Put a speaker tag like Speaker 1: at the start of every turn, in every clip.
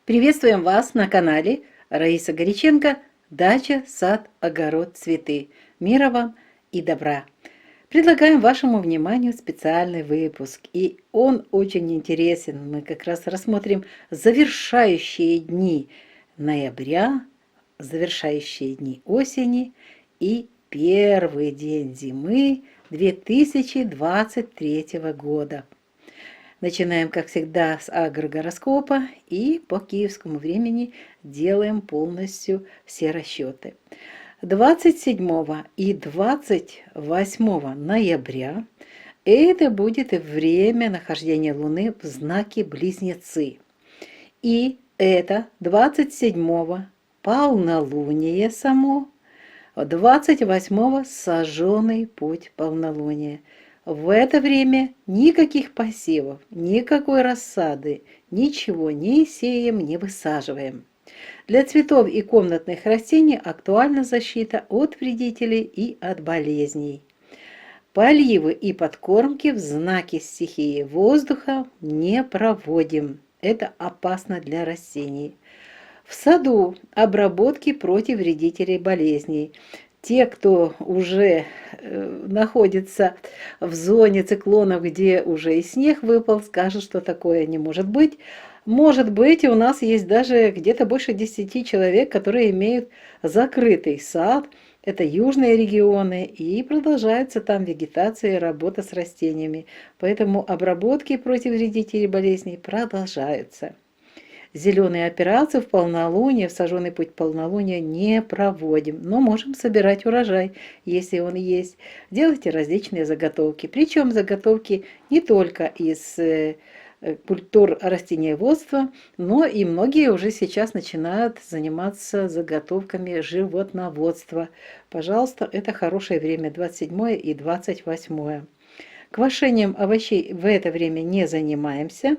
Speaker 1: Приветствуем вас на канале Раиса Горяченко «Дача, сад, огород, цветы». Мира вам и добра! Предлагаем вашему вниманию специальный выпуск, и он очень интересен. Мы как раз рассмотрим завершающие дни ноября, завершающие дни осени и первый день зимы 2023 года. Начинаем, как всегда, с агрогороскопа и по киевскому времени делаем полностью все расчеты. 27 и 28 ноября это будет время нахождения Луны в знаке Близнецы. И это 27 полнолуние само, 28 сожженный путь полнолуния. В это время никаких посевов, никакой рассады, ничего не сеем, не высаживаем. Для цветов и комнатных растений актуальна защита от вредителей и от болезней. Поливы и подкормки в знаке стихии воздуха не проводим. Это опасно для растений. В саду обработки против вредителей и болезней. Те, кто уже находится в зоне циклонов, где уже и снег выпал, скажут, что такое не может быть. Может быть, у нас есть даже где-то больше 10 человек, которые имеют закрытый сад. Это южные регионы, и продолжается там вегетация и работа с растениями. Поэтому обработки против вредителей и болезней продолжаются. Зеленые операции в полнолуние, в сожженный путь полнолуния не проводим, но можем собирать урожай, если он есть. Делайте различные заготовки, причем заготовки не только из культур растениеводства, но и многие уже сейчас начинают заниматься заготовками животноводства. Пожалуйста, это хорошее время, 27 и 28. Квашением овощей в это время не занимаемся.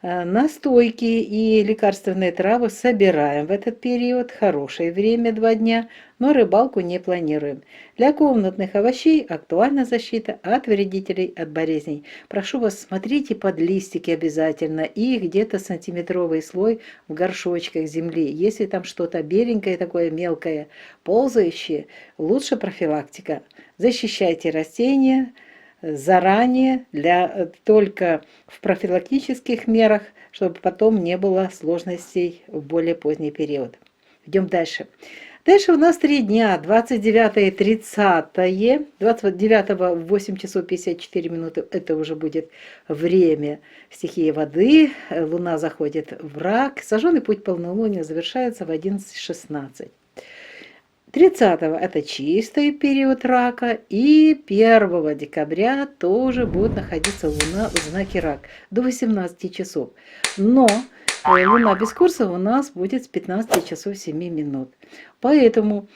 Speaker 1: Настойки и лекарственные травы собираем в этот период, хорошее время 2 дня, но рыбалку не планируем. Для комнатных овощей актуальна защита от вредителей, от болезней. Прошу вас, смотрите под листики обязательно и где-то сантиметровый слой в горшочках земли. Если там что-то беленькое, такое мелкое, ползающее, лучше профилактика. Защищайте растения заранее, только в профилактических мерах, чтобы потом не было сложностей в более поздний период. Идем дальше. Дальше у нас 3 дня, 29 и 30. 29 в 8 часов 54 минуты, это уже будет время стихии воды, Луна заходит в рак, сожженный путь полнолуния завершается в 11:16. 30-го это чистый период рака, и 1 декабря тоже будет находиться Луна в знаке рак до 18 часов. Но Луна без курса у нас будет с 15 часов 7 минут. Поэтому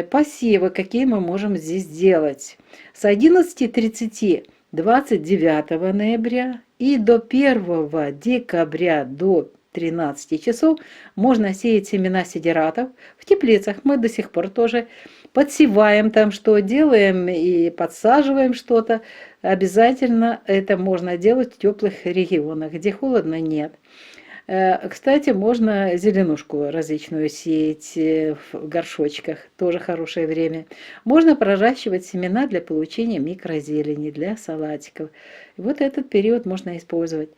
Speaker 1: посевы, какие мы можем здесь делать? С 11:30 29 ноября и до 1 декабря до 13 часов можно сеять семена сидератов. В теплицах мы до сих пор тоже подсеваем там, что делаем и подсаживаем что-то. Обязательно это можно делать в теплых регионах, где холодно нет. Кстати, можно зеленушку различную сеять в горшочках, тоже хорошее время. Можно проращивать семена для получения микрозелени, для салатиков. Вот этот период можно использовать.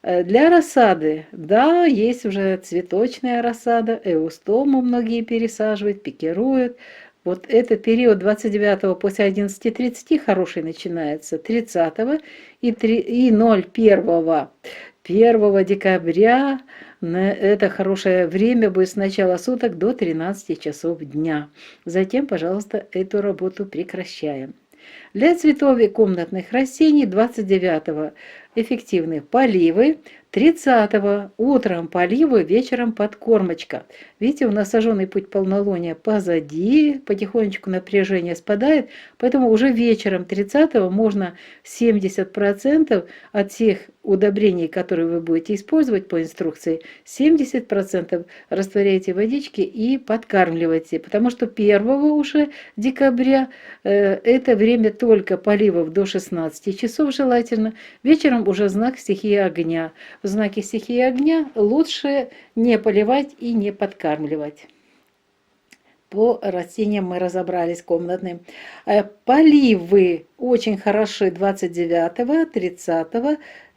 Speaker 1: Для рассады, да, есть уже цветочная рассада, эустому многие пересаживают, пикируют. Вот этот период 29 после 11:30 хороший начинается, 30 и 1 декабря это хорошее время будет с начала суток до 13 часов дня. Затем, пожалуйста, эту работу прекращаем. Для цветов и комнатных растений 29 эффективны поливы, 30 утром поливы, вечером подкормочка. Видите, у нас сожженный путь полнолуния позади, потихонечку напряжение спадает, поэтому уже вечером 30 можно 70% от всех удобрений, которые вы будете использовать по инструкции, 70% растворяйте в водичке и подкармливайте, потому что 1 уже декабря это время только поливов до 16 часов желательно, вечером уже знак стихии огня. в знаке стихии огня, лучше не поливать и не подкармливать. По растениям мы разобрались комнатным. Поливы очень хороши 29, 30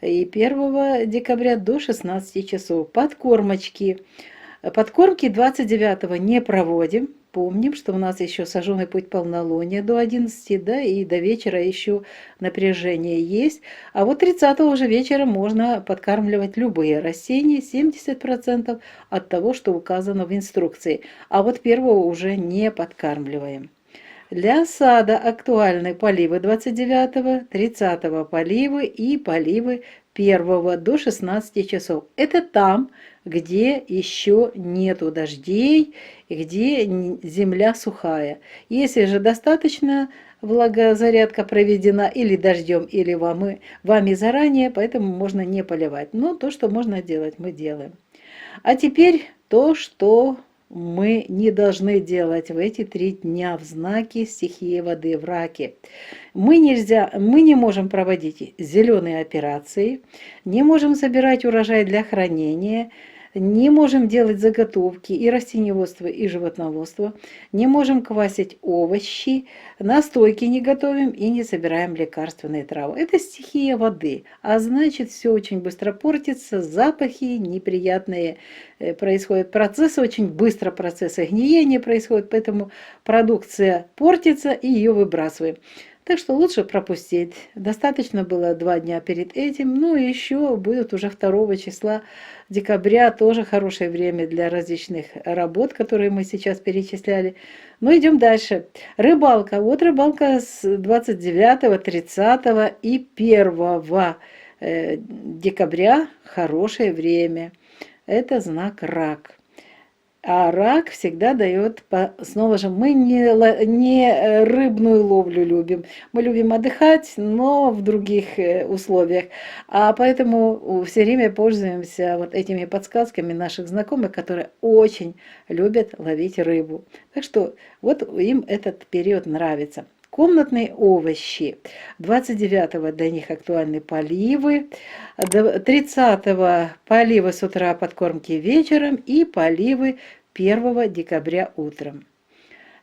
Speaker 1: и 1 декабря до 16 часов. Подкормочки. Подкормки 29 не проводим. Помним, что у нас еще сожженный путь полнолуния до 11, да, и до вечера еще напряжение есть. А вот 30 уже вечером можно подкармливать любые растения, 70% от того, что указано в инструкции. А вот 1 уже не подкармливаем. Для сада актуальны поливы 29, 30 поливы и поливы 1 до 16 часов. Это там, где еще нету дождей и где земля сухая. Если же достаточно влагозарядка проведена или дождем, или вами заранее, поэтому можно не поливать. Но то, что можно делать, мы делаем. А теперь то, что мы не должны делать в эти 3 дня в знаке стихии воды в раке. Мы не можем проводить зеленые операции, не можем собирать урожай для хранения, не можем делать заготовки и растениеводства, и животноводства, не можем квасить овощи, настойки не готовим и не собираем лекарственные травы. Это стихия воды, а значит, все очень быстро портится, запахи неприятные происходят, процессы очень быстро, процессы гниения происходят, поэтому продукция портится и ее выбрасываем. Так что лучше пропустить. Достаточно было 2 дня перед этим. Ну и еще будет уже 2 числа декабря. Тоже хорошее время для различных работ, которые мы сейчас перечисляли. Но идем дальше. Рыбалка. Вот рыбалка с 29, 30 и 1 декабря. Хорошее время. Это знак рак. А рак всегда дает, снова же, мы не рыбную ловлю любим. Мы любим отдыхать, но в других условиях. А поэтому все время пользуемся вот этими подсказками наших знакомых, которые очень любят ловить рыбу. Так что вот им этот период нравится. Комнатные овощи. 29-го для них актуальны поливы, 30-го поливы с утра, подкормки вечером и поливы 1 декабря утром.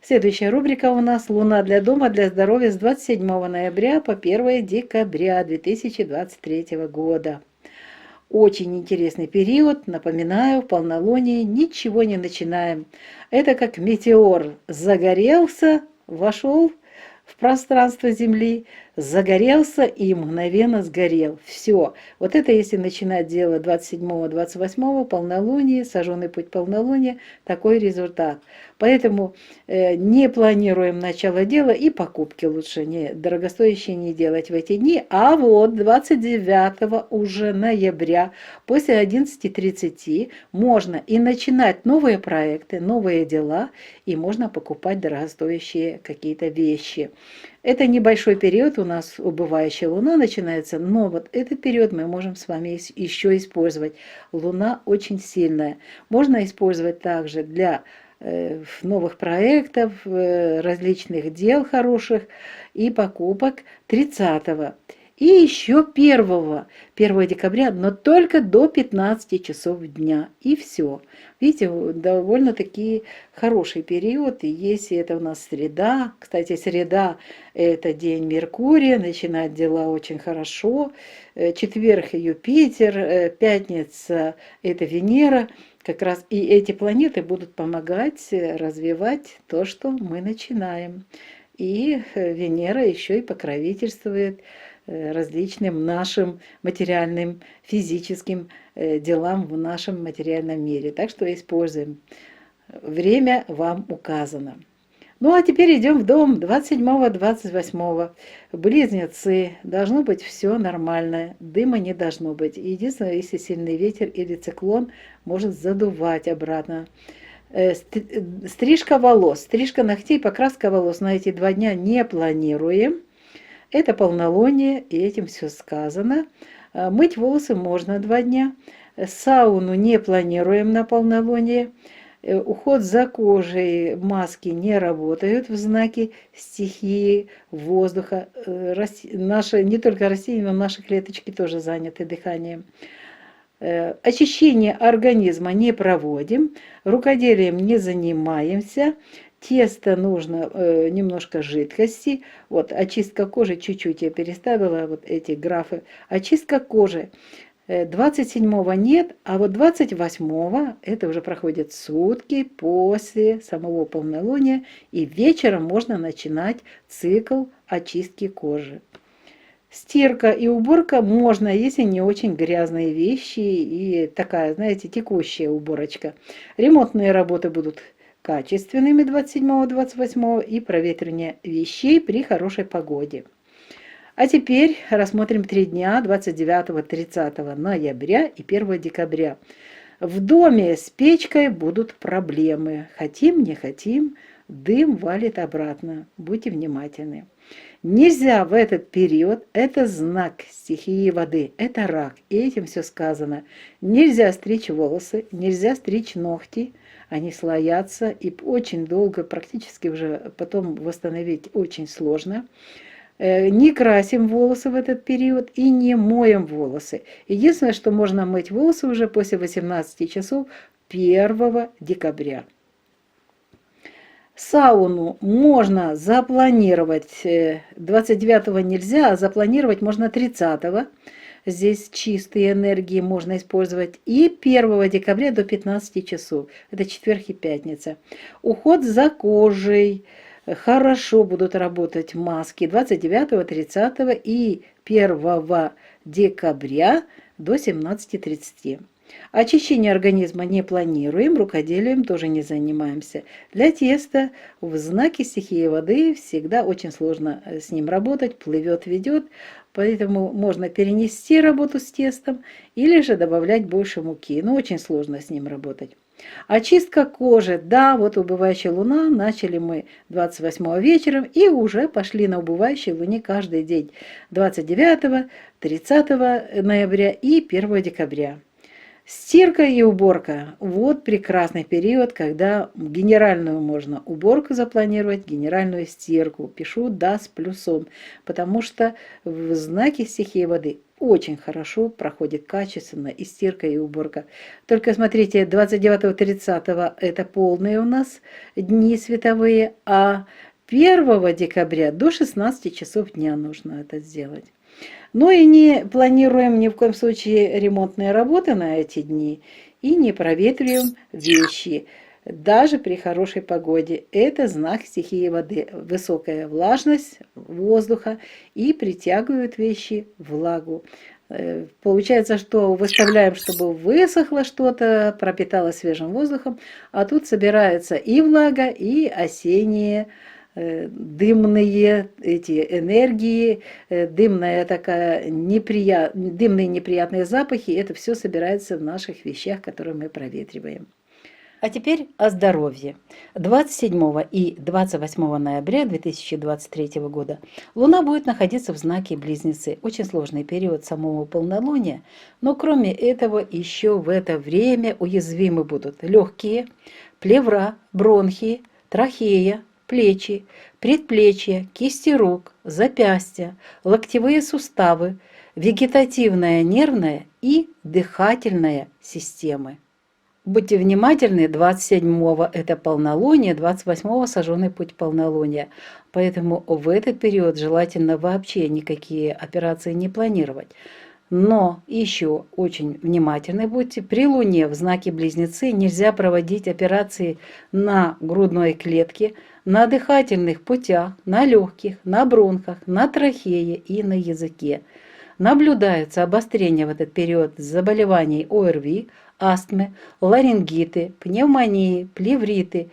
Speaker 1: Следующая рубрика у нас «Луна для дома, для здоровья» с 27 ноября по 1 декабря 2023 года. Очень интересный период, напоминаю, в полнолуние ничего не начинаем. Это как метеор загорелся, вошел в пространство Земли, загорелся и мгновенно сгорел. Все. Вот это если начинать дело 27-28 полнолуние, сожженный путь полнолуния, такой результат. Поэтому не планируем начало дела и покупки лучше дорогостоящие не делать в эти дни. А вот 29 уже ноября после 11:30 можно и начинать новые проекты, новые дела, и можно покупать дорогостоящие какие-то вещи. Это небольшой период, у нас убывающая луна начинается, но вот этот период мы можем с вами еще использовать. Луна очень сильная. Можно использовать также для новых проектов, различных дел хороших и покупок 30-го. И еще 1 декабря, но только до 15 часов дня. И все. Видите, довольно-таки хороший период. И если это у нас среда, кстати, среда – это день Меркурия, начинать дела очень хорошо. Четверг – Юпитер, пятница – это Венера. Как раз и эти планеты будут помогать развивать то, что мы начинаем. И Венера еще и покровительствует различным нашим материальным, физическим делам в нашем материальном мире. Так что используем. Время вам указано. Ну а теперь идем в дом 27-28. Близнецы. Должно быть все нормально. Дыма не должно быть. Единственное, если сильный ветер или циклон может задувать обратно. Стрижка волос. Стрижка ногтей, покраска волос на эти 2 дня не планируем. Это полнолуние, и этим все сказано. Мыть волосы можно 2 дня. Сауну не планируем на полнолуние. Уход за кожей, маски не работают в знаке стихии воздуха. Наши, не только растения, но наши клеточки тоже заняты дыханием. Очищение организма не проводим, рукоделием не занимаемся, тесто нужно немножко жидкости. Вот очистка кожи, чуть-чуть я переставила вот эти графы. Очистка кожи 27-го нет, а вот 28-го, это уже проходит сутки после самого полнолуния, и вечером можно начинать цикл очистки кожи. Стирка и уборка можно, если не очень грязные вещи и такая, знаете, текущая уборочка. Ремонтные работы будут качественными 27-28 и проветривание вещей при хорошей погоде. А теперь рассмотрим 3 дня 29-30 ноября и 1 декабря. В доме с печкой будут проблемы. Хотим, не хотим, дым валит обратно. Будьте внимательны. Нельзя в этот период, это знак стихии воды, это рак, и этим все сказано. Нельзя стричь волосы, нельзя стричь ногти, они слоятся, и очень долго, практически уже потом восстановить очень сложно. Не красим волосы в этот период и не моем волосы. Единственное, что можно мыть волосы уже после 18 часов 1 декабря. Сауну можно запланировать, 29-го нельзя, а запланировать можно 30-го. Здесь чистые энергии можно использовать. И 1 декабря до 15 часов. Это четверг и пятница. Уход за кожей. Хорошо будут работать маски 29, 30 и 1 декабря до 17:30. Очищение организма не планируем, рукоделием тоже не занимаемся. Для теста в знаке стихии воды всегда очень сложно с ним работать, плывет, ведет, поэтому можно перенести работу с тестом или же добавлять больше муки, но очень сложно с ним работать. Очистка кожи. Да, вот убывающая луна, начали мы 28 вечером и уже пошли на убывающей луне каждый день 29, 30 ноября и 1 декабря. Стирка и уборка. Вот прекрасный период, когда генеральную можно уборку запланировать, генеральную стирку. Пишу «да» с плюсом, потому что в знаке стихии воды очень хорошо проходит качественно и стирка, и уборка. Только смотрите, 29-30 это полные у нас дни световые, а 1 декабря до 16 часов дня нужно это сделать. Ну и не планируем ни в коем случае ремонтные работы на эти дни и не проветриваем вещи, даже при хорошей погоде. Это знак стихии воды. Высокая влажность воздуха и притягивают вещи влагу. Получается, что выставляем, чтобы высохло что-то, пропиталось свежим воздухом, а тут собирается и влага, и осенние дымные эти энергии, дымная такая дымные неприятные запахи, это все собирается в наших вещах, которые мы проветриваем. А теперь о здоровье. 27 и 28 ноября 2023 года Луна будет находиться в знаке Близнецы. Очень сложный период самого полнолуния, но кроме этого еще в это время уязвимы будут легкие, плевра, бронхи, трахея, плечи, предплечья, кисти рук, запястья, локтевые суставы, вегетативная нервная и дыхательная системы. Будьте внимательны, 27-го это полнолуние, 28-го сожженный путь полнолуния. Поэтому в этот период желательно вообще никакие операции не планировать. Но еще очень внимательны будьте. При Луне в знаке Близнецы нельзя проводить операции на грудной клетке, на дыхательных путях, на легких, на бронхах, на трахее и на языке. Наблюдается обострение в этот период заболеваний ОРВИ, астмы, ларингиты, пневмонии, плевриты,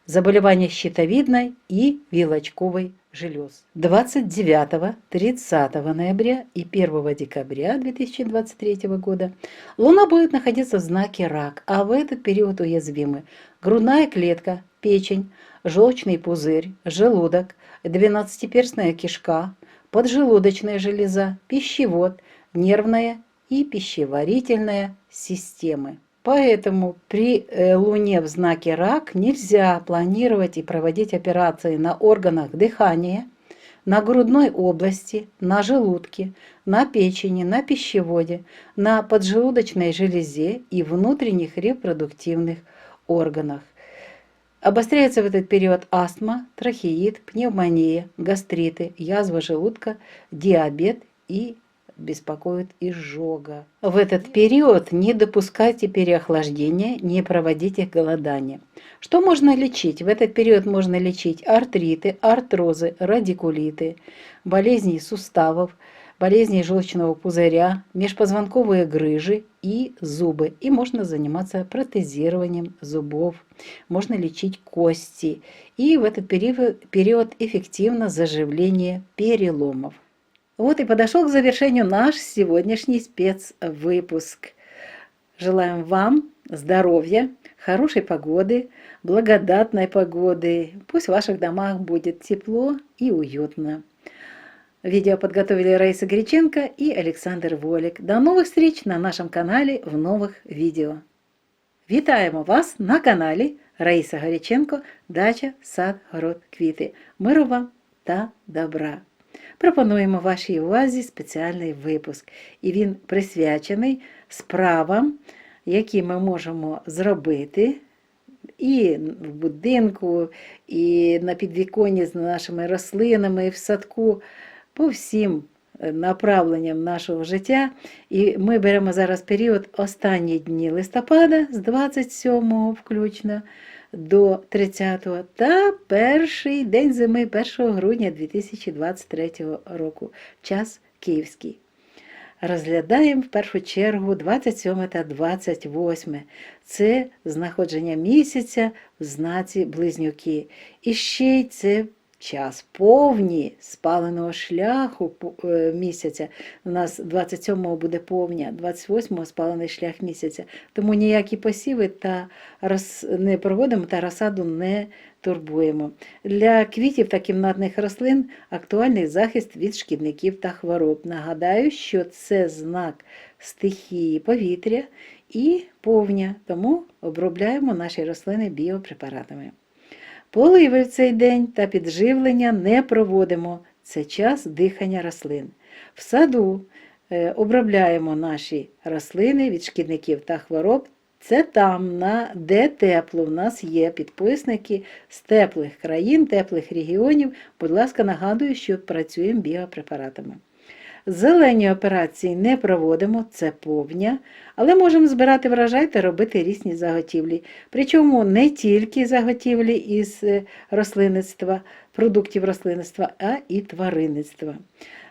Speaker 1: заболевания щитовидной и вилочковой желез. 29-30 ноября и 1 декабря 2023 года Луна будет находиться в знаке Рак, а в этот период уязвимы грудная клетка, печень, желчный пузырь, желудок, двенадцатиперстная кишка, поджелудочная железа, пищевод, нервная и пищеварительная системы. Поэтому при Луне в знаке Рак нельзя планировать и проводить операции на органах дыхания, на грудной области, на желудке, на печени, на пищеводе, на поджелудочной железе и внутренних репродуктивных органах. Обостряется в этот период астма, трахеит, пневмония, гастриты, язва желудка, диабет и беспокоит изжога. В этот период не допускайте переохлаждения, не проводите голодания. Что можно лечить? В этот период можно лечить артриты, артрозы, радикулиты, болезни суставов, болезни желчного пузыря, межпозвонковые грыжи и зубы. И можно заниматься протезированием зубов, можно лечить кости. И в этот период эффективно заживление переломов. Вот и подошел к завершению наш сегодняшний спецвыпуск. Желаем вам здоровья, хорошей погоды, благодатной погоды. Пусть в ваших домах будет тепло и уютно. Видео подготовили Раиса Греченко и Александр Волик. До новых встреч на нашем канале в новых відео. Вітаємо вас на каналі Раїса Греченко «Дача, сад, город, квіти». Миру вам та добра! Пропонуємо вашій увазі спеціальний випуск. І він присвячений справам, які ми можемо зробити і в будинку, і на підвіконні з нашими рослинами, і в садку, по всім направленням нашого життя. І ми беремо зараз період останні дні листопада, з 27 включно до 30 та перший день зими 1 грудня 2023 року. Час київський. Розглядаємо в першу чергу 27 та 28. Це знаходження місяця в знаці Близнюки. І ще й це час повні спаленого шляху місяця. У нас 27-го буде повня, 28-го спалений шлях місяця. Тому ніякі посіви не проводимо та розсаду не турбуємо. Для квітів та кімнатних рослин актуальний захист від шкідників та хвороб. Нагадаю, що це знак стихії повітря і повня, тому обробляємо наші рослини біопрепаратами. Поливи в цей день та підживлення не проводимо. Це час дихання рослин. В саду обробляємо наші рослини від шкідників та хвороб. Це там, де тепло. У нас є підписники з теплих країн, теплих регіонів. Будь ласка, нагадую, що працюємо біопрепаратами. Зелені операції не проводимо, це повня, але можемо збирати врожай та робити різні заготівлі. Причому не тільки заготівлі із рослинництва, продуктів рослинництва, а і тваринництва.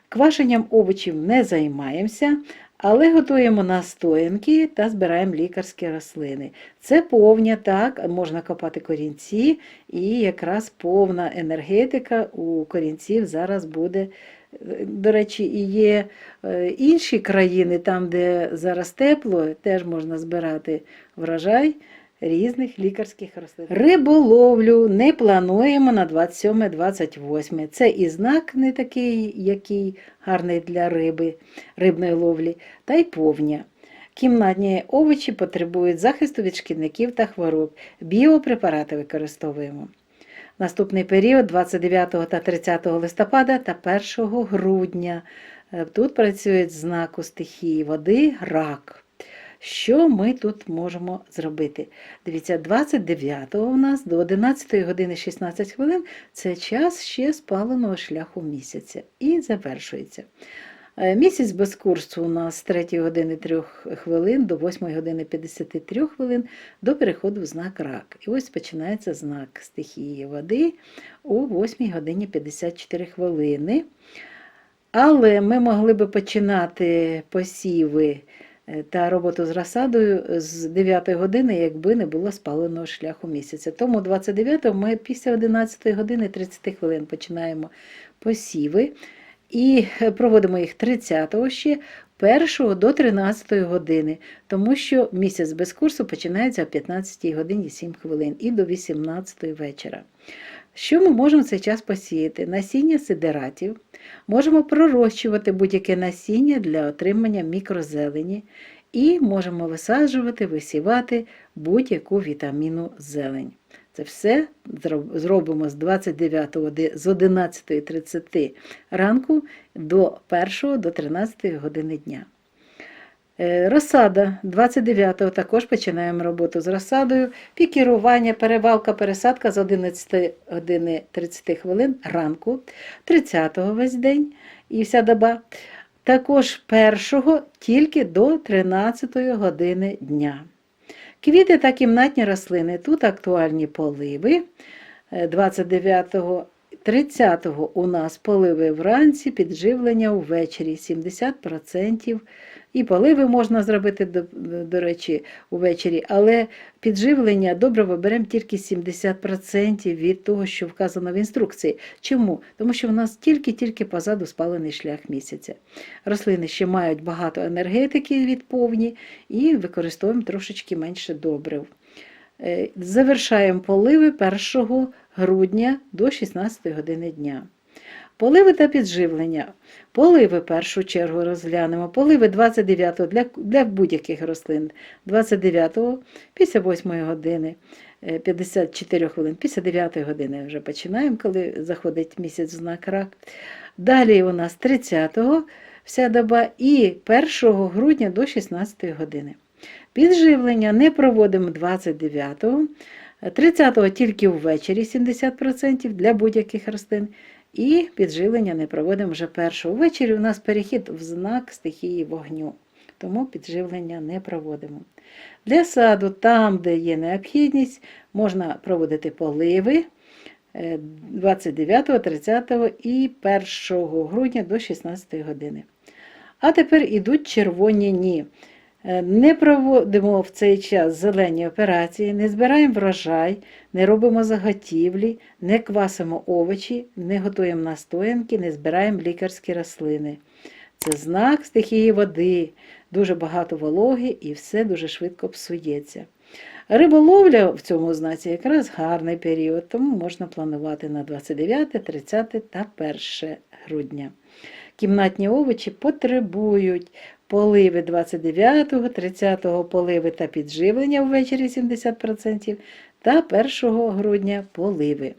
Speaker 1: Квашенням овочів не займаємося, але готуємо настоянки та збираємо лікарські рослини. Це повня, так, можна копати корінці, і якраз повна енергетика у корінців зараз буде. До речі, і є інші країни, там, де зараз тепло, теж можна збирати врожай різних лікарських рослин. Риболовлю не плануємо на 27-28. Це і знак не такий, який гарний для рибної ловлі, та й повня. Кімнатні овочі потребують захисту від шкідників та хвороб. Біопрепарати використовуємо. Наступний період 29 та 30 листопада та 1 грудня. Тут працюють знаку стихії води рак. Що ми тут можемо зробити? Дивіться, 29-го у нас до 11 години 16 хвилин це час ще спаленого шляху місяця. І завершується. Місяць без курсу у нас з 3 години 3 хвилин до 8 години 53 хвилин до переходу в знак рак. І ось починається знак стихії води о 8 годині 54 хвилини. Але ми могли би починати посіви та роботу з розсадою з 9 години, якби не було спаленого шляху місяця. Тому 29-го ми після 11 години 30 хвилин починаємо посіви. І проводимо їх 30-го ще, 1-го до 13-ї години, тому що місяць без курсу починається о 15-й годині 7 хвилин і до 18-ї вечора. Що ми можемо в цей час посіяти? Насіння сидератів. Можемо пророщувати будь-яке насіння для отримання мікрозелені. І можемо висаджувати, висівати будь-яку вітамінну зелень. Це все зробимо з 11:30 ранку до 1 до 13 години дня. Розсада 29-го також починаємо роботу з розсадою, пікірування, перевалка, пересадка з 11:30 ранку, 30-го весь день і вся доба. Також 1-го тільки до 13 години дня. Квіти та кімнатні рослини. Тут актуальні поливи. 29-го, 30-го у нас поливи вранці, підживлення увечері 70%. І поливи можна зробити, до речі, увечері, але підживлення добре виберемо тільки 70% від того, що вказано в інструкції. Чому? Тому що в нас тільки позаду спалений шлях місяця. Рослини ще мають багато енергетики від повні і використовуємо трошечки менше добрив. Завершаємо поливи 1 грудня до 16 години дня. Поливи та підживлення. Поливи в першу чергу розглянемо. Поливи 29-го для будь-яких рослин. 29-го після 8 години, 54 хвилин, після 9 години вже починаємо, коли заходить місяць в знак рак. Далі у нас 30-го вся доба і 1 грудня до 16 години. Підживлення не проводимо 29-го, 30-го тільки ввечері 70% для будь-яких рослин. І підживлення не проводимо вже 1-го. Ввечері у нас перехід в знак стихії вогню, тому підживлення не проводимо. Для саду, там, де є необхідність, можна проводити поливи 29, 30 і 1 грудня до 16 години. А тепер ідуть червоні дні. Не проводимо в цей час зелені операції, не збираємо врожай, не робимо заготівлі, не квасимо овочі, не готуємо настоянки, не збираємо лікарські рослини. Це знак стихії води, дуже багато вологи і все дуже швидко псується. Риболовля в цьому знаці якраз гарний період, тому можна планувати на 29, 30 та 1 грудня. Кімнатні овочі потребують поливи 29, 30 поливи та підживлення ввечері 70% та 1 грудня поливи.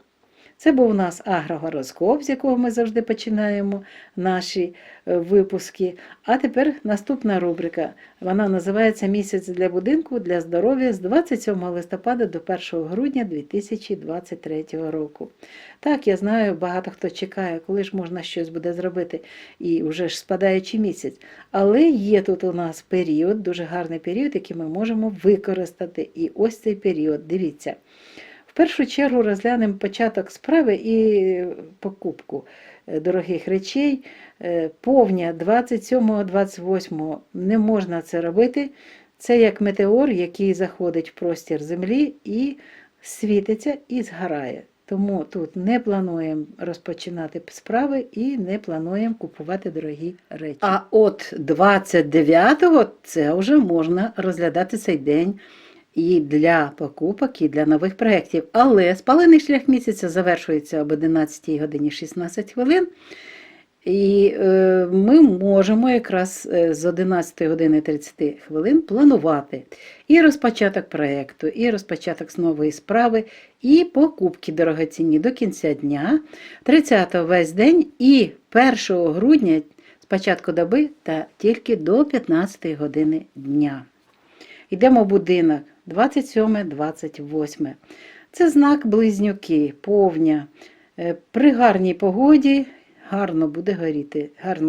Speaker 1: Це був у нас агрогороскоп, з якого ми завжди починаємо наші випуски. А тепер наступна рубрика. Вона називається «Місяць для будинку, для здоров'я» з 27 листопада до 1 грудня 2023 року. Так, я знаю, багато хто чекає, коли ж можна щось буде зробити, і вже ж спадаючий місяць. Але є тут у нас період, дуже гарний період, який ми можемо використати. І ось цей період, дивіться. В першу чергу розглянемо початок справи і покупку дорогих речей. Повня 27-28 не можна це робити. Це як метеор, який заходить в простір землі і світиться і згорає. Тому тут не плануємо розпочинати справи і не плануємо купувати дорогі речі. А от 29-го це вже можна розглядати цей день і для покупок, і для нових проєктів. Але спалений шлях місяця завершується об 11 годині 16 хвилин. І ми можемо якраз з 11 години 30 хвилин планувати і розпочаток проєкту, і розпочаток нової справи, і покупки дорогоцінні до кінця дня, 30-го весь день і 1 грудня з початку доби та тільки до 15 години дня. Йдемо в будинок 27-28. Це знак близнюки, повня. При гарній погоді гарно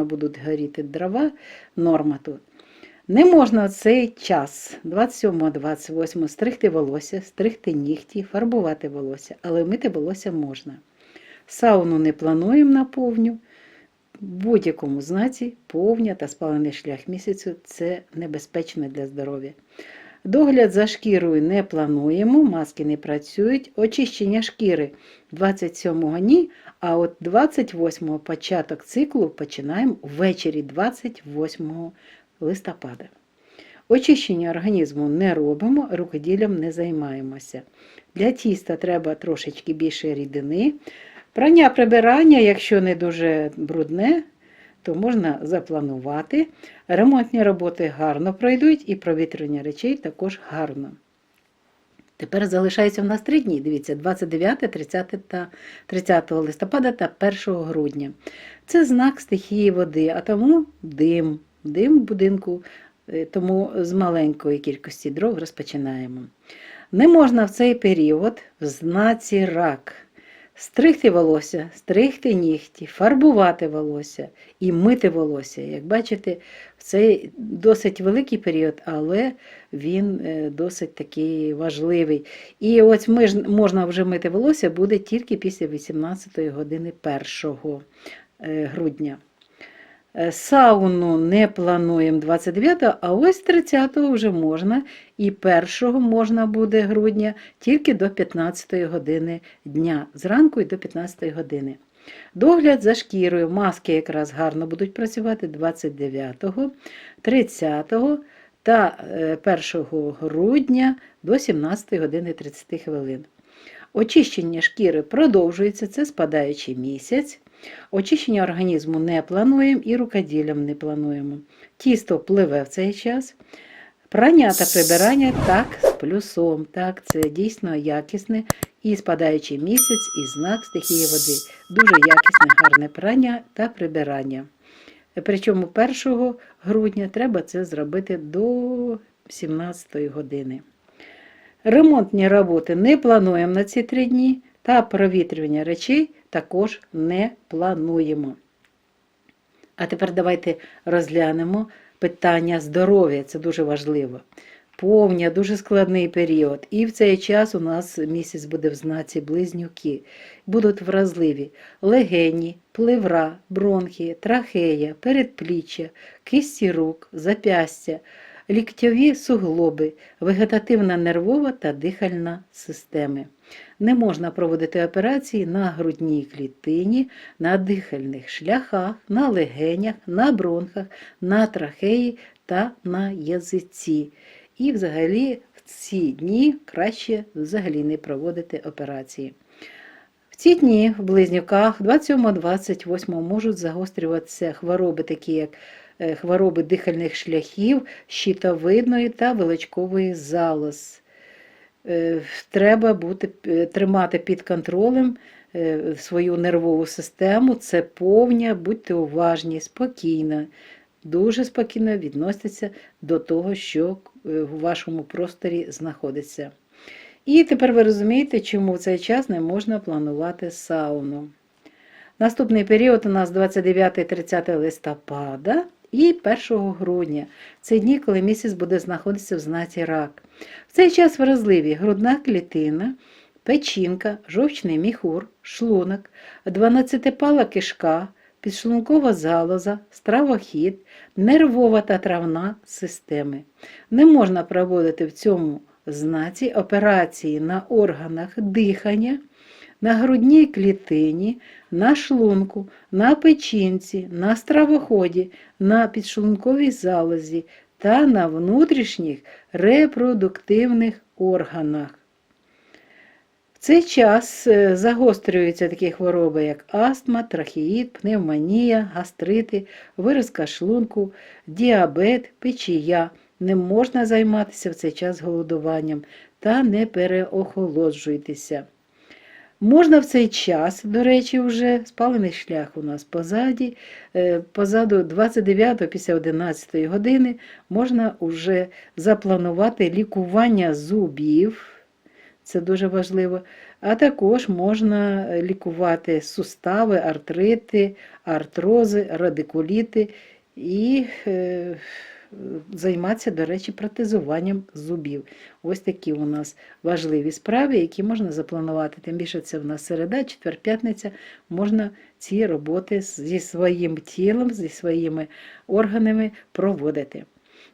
Speaker 1: будуть горіти дрова, норма тут. Не можна в цей час, 27-28, стригти волосся, стригти нігті, фарбувати волосся, але мити волосся можна. Сауну не плануємо на повню. В будь-якому знаці повня та спалений шлях місяцю – це небезпечно для здоров'я. Догляд за шкірою не плануємо, маски не працюють. Очищення шкіри 27-го ні, а от 28-го початок циклу починаємо ввечері 28 листопада. Очищення організму не робимо, рукоділлям не займаємося. Для тіста треба трошечки більше рідини. Прання-прибирання, якщо не дуже брудне, то можна запланувати. Ремонтні роботи гарно пройдуть і провітрювання речей також гарно. Тепер залишається в нас 3 дні, дивіться, 29, 30 та 30 листопада та 1 грудня. Це знак стихії води, а тому дим в будинку, тому з маленької кількості дров розпочинаємо. Не можна в цей період в знаці рак стригти волосся, стригти нігті, фарбувати волосся і мити волосся. Як бачите, це досить великий період, але він досить такий важливий. І ось можна вже мити волосся буде тільки після 18 години 1 грудня. Сауну не плануємо 29-го, а ось 30-го вже можна, і 1-го можна буде грудня тільки до 15-ї години дня, зранку і до 15-ї години. Догляд за шкірою, маски якраз гарно будуть працювати 29-го, 30-го та 1 грудня до 17 години 30 хвилин. Очищення шкіри продовжується, це спадаючий місяць. Очищення організму не плануємо і рукоділлям не плануємо. Тісто пливе в цей час. Прання та прибирання так з плюсом. Так, це дійсно якісне і спадаючий місяць, і знак стихії води. Дуже якісне, гарне прання та прибирання. Причому 1 грудня треба це зробити до 17 години. Ремонтні роботи не плануємо на ці 3 дні, та провітрювання речей також не плануємо. А тепер давайте розглянемо питання здоров'я, це дуже важливо. Повня, дуже складний період. І в цей час у нас місяць буде в знаці близнюки. Будуть вразливі легені, плевра, бронхи, трахея, передпліччя, кисті рук, зап'ястя, ліктьові суглоби, вегетативна нервова та дихальна системи. Не можна проводити операції на грудній клітині, на дихальних шляхах, на легенях, на бронхах, на трахеї та на язиці. І взагалі в ці дні краще взагалі не проводити операції. В ці дні в близнюках 27-28 можуть загострюватися хвороби, такі як хвороби дихальних шляхів, щитовидної та вилочкової залоз. Треба тримати під контролем свою нервову систему, це повня, будьте уважні, спокійно, дуже спокійно відноситеся до того, що у вашому просторі знаходиться. І тепер ви розумієте, чому в цей час не можна планувати сауну. Наступний період у нас 29-30 листопада і 1 грудня. Це дні, коли місяць буде знаходитися в знаці рак. В цей час вразливі грудна клітина, печінка, жовчний міхур, шлунок, 12-пала кишка, підшлункова залоза, стравохід, нервова та травна системи. Не можна проводити в цьому знаці операції на органах дихання, на грудній клітині, на шлунку, на печінці, на стравоході, на підшлунковій залозі та на внутрішніх репродуктивних органах. В цей час загострюються такі хвороби, як астма, трахеїд, пневмонія, гастрити, виразка шлунку, діабет, печія. Не можна займатися в цей час голодуванням та не переохолоджуйтеся. Можна в цей час, до речі, вже спалений шлях у нас позаду 29-го після 11-ї години можна вже запланувати лікування зубів, це дуже важливо, а також можна лікувати сустави, артрити, артрози, радикуліти і займатися, до речі, протезуванням зубів. Ось такі у нас важливі справи, які можна запланувати. Тим більше це в нас середа, четвер, п'ятниця. Можна ці роботи зі своїм тілом, зі своїми органами проводити.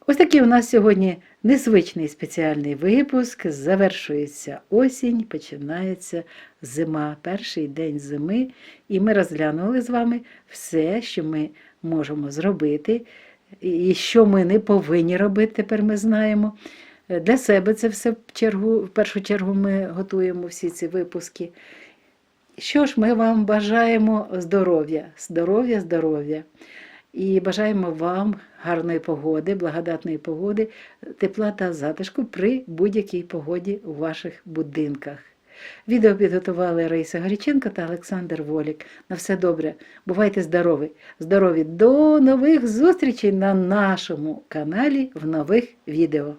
Speaker 1: Ось такий у нас сьогодні незвичний спеціальний випуск. Завершується осінь, починається зима, перший день зими. І ми розглянули з вами все, що ми можемо зробити, і що ми не повинні робити, тепер ми знаємо. Для себе це все в першу чергу ми готуємо всі ці випуски. Що ж, ми вам бажаємо здоров'я, здоров'я, здоров'я. І бажаємо вам гарної погоди, благодатної погоди, тепла та затишку при будь-якій погоді у ваших будинках. Відео підготували Раїса Горіченко та Олександр Волік. На все добре. Бувайте здорові! Здорові! До нових зустрічей на нашому каналі в нових відео.